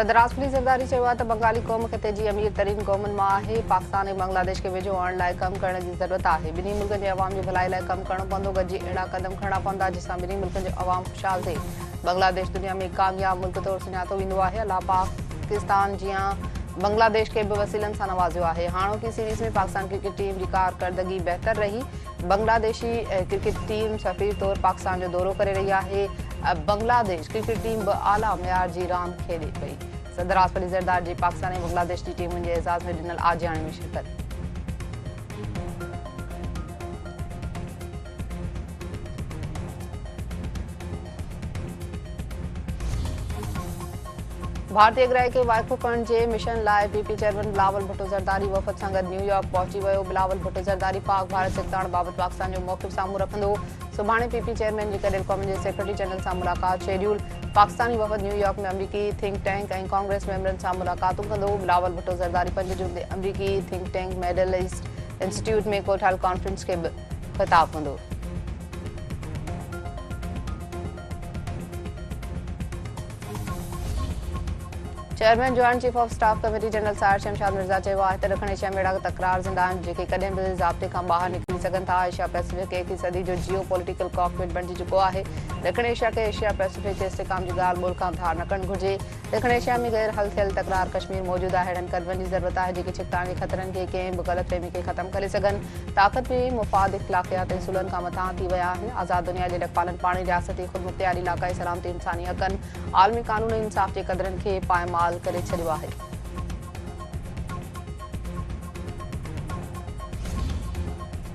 सदर आसफली ज़रदारी चयो आहे त बंगाली क़ौम ख़िते जी अमीर तरीन क़ौमुनि मां आहे। पाकिस्तान ऐं बांग्लादेश खे वेझो आणण लाइ कम करण जी ज़रूरत आहे। ॿिन्ही मुल्कनि जे अवाम जी भलाई लाइ कम करणो पवंदो। गॾिजी अहिड़ा क़दम खणणा पवंदा जिसां ॿिन्ही मुल्कनि जो अवाम खुशहाल थिए। बांग्लादेश दुनिया में कामयाब मुल्क तौरु सुञातो वेंदो आहे। अलाह पाकिस्तान जियां बांग्लादेश के भी वसीलनि सां नवाज़ियो आहे। हाणोकी सीरीज़ में पाकिस्तान क्रिकेट टीम जी कारकर्दगी बहितर रही। बांग्लादेशी क्रिकेट टीम सफ़ीर तौरु पाकिस्तान जो दौरो करे रही आहे। बांग्लादेश क्रिकेट टीम बि आला मयार जी रांदि खेॾे पई। सदर आसफली ज़रदारी जी पाकिस्तान ऐं बांग्लादेश जी टीमुनि जे एज़ाज़ में ॾिनल आजियाणे में शिरकत। भारतीय ग्रह के वाइफो करण जे मिशन लाइ पीपी चेयरमैन बिलावल भुट्टो ज़रदारी वफ़द सां गॾु न्यूयॉर्क पहुची वियो। बिलावल भुट्टो ज़रदारी पाक भारत सिकताइण बाबति पाकिस्तान जो मौक़िफ़ साम्हूं रखंदो। सुभाणे पीपी चेयरमैन जी गॾियल क़ौमुनि जे सेक्रेटरी जनरल सां मुलाक़ात शेड्यूल। पाकिस्तानी वफ़द न्यूयॉर्क में अमरीकी थिंक टैंक ऐं कांग्रेस मेंबरनि सां मुलाक़ातूं कंदो। बिलावल भुट्टो ज़रदारी 5 जून ते अमरीकी think tank middle east institute में कोठियल कॉन्फ्रेंस खे बि ख़िताब कंदो। Chairman joint chief of staff committee general Sahir Shamshad Mirza चयो आहे त ॾखण एशिया में अहिड़ा तकरार ज़िंदा आहिनि जेके कॾहिं बि ज़ाब्ते खां ॿाहिरि निकिरी सघनि था। एशिया पैसिफिक 1 सदी जो जियो पॉलिटिकल कॉकपिट बणिजी चुको आहे। ॾखण एशिया खे एशिया पैसिफिक जे इस्तेहकाम जी ॻाल्हि ॿोल खां धार न करणु घुरिजे। ॾखण एशिया में गैर हल थियल तकरार कश्मीर मौजूदु आहे। अहिड़नि क़दमनि जी ज़रूरत आहे जेके छिकताइण जे ख़तरनि खे कंहिं बि ग़लतफ़हमी खे ख़तमु करे सघनि। ताक़त में मुफ़ाद इख़्लाक़ियात ऐं सुलहनि खां मथां थी विया आहिनि। आज़ाद दुनिया जे रखवालनि पाणी रियासती ख़ुदमुख्तियारी इलाक़ाई सलामती इंसानी हक़नि आलमी क़ानून ऐं इंसाफ़ जे क़दरनि खे पायमाल करे छॾियो आहे।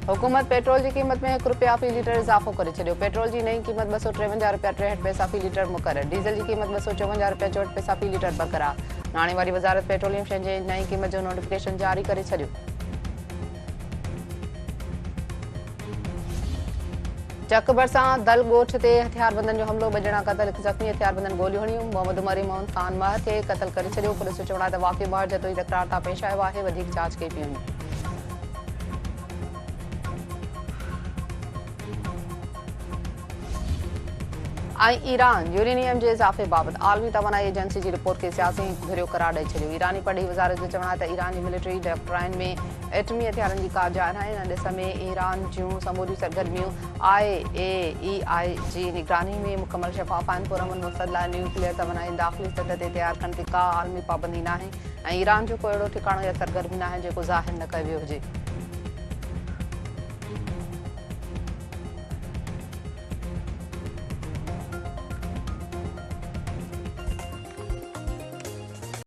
हुकूमत पेट्रोल की कीमत में ₹1 फ़ी लीटर इज़ाफ़ो करे छॾियो। पेट्रोल की नई कीमत ₹253.63 फ़ी लीटर मुक़रर। डीज़ल की कीमत ₹254.64 फ़ी लीटर बरक़रार। नाणे वारी वज़ारत पेट्रोलियम शयुनि जे नई कीमत जो नोटिफिकेशन जारी करे छॾियो। चक भरिसां दल ॻोठ ते हथियारबंदनि जो हमलो, बजणा क़तल, हिकु ज़ख़्मी, हथियारबंदनि गोलियूं हणियूं। मोहम्मद उमर मोहन ख़ान महर खे क़तल करे छॾियो। पुलिस जो चवणु आहे त वाक़ियो ॿाहिरि जतोई तकरार तां पेश आयो आहे। वधीक जांच कई पई वञे। ईरान यूरेनियम के इज़ाफ़े बाबत आलमी तवानाई एजेंसी की रिपोर्ट के सियासी घुरियो करार ॾेई छॾियो। ईरानी पढ़ी वज़ारत जो चवणु आहे त ईरान की मिलिट्री डॉक्ट्राइन में एटमी हथियारनि की का जाइ नाहे। इन ॾिस में ईरान जूं समूरियूं सरगर्मियूं IAEI जी निगरानी में मुकमल शफ़ाफ़ आहिनि। पुरअमन मक़सद लाइ न्यूक्लियर तवानाई दाख़िली सतह ते तयारु करण ते का आलमी पाबंदी नाहे ऐं ईरान जो को अहिड़ो ठिकाणो या सरगर्मी नाहे जेको ज़ाहिर न कयो वियो हुजे।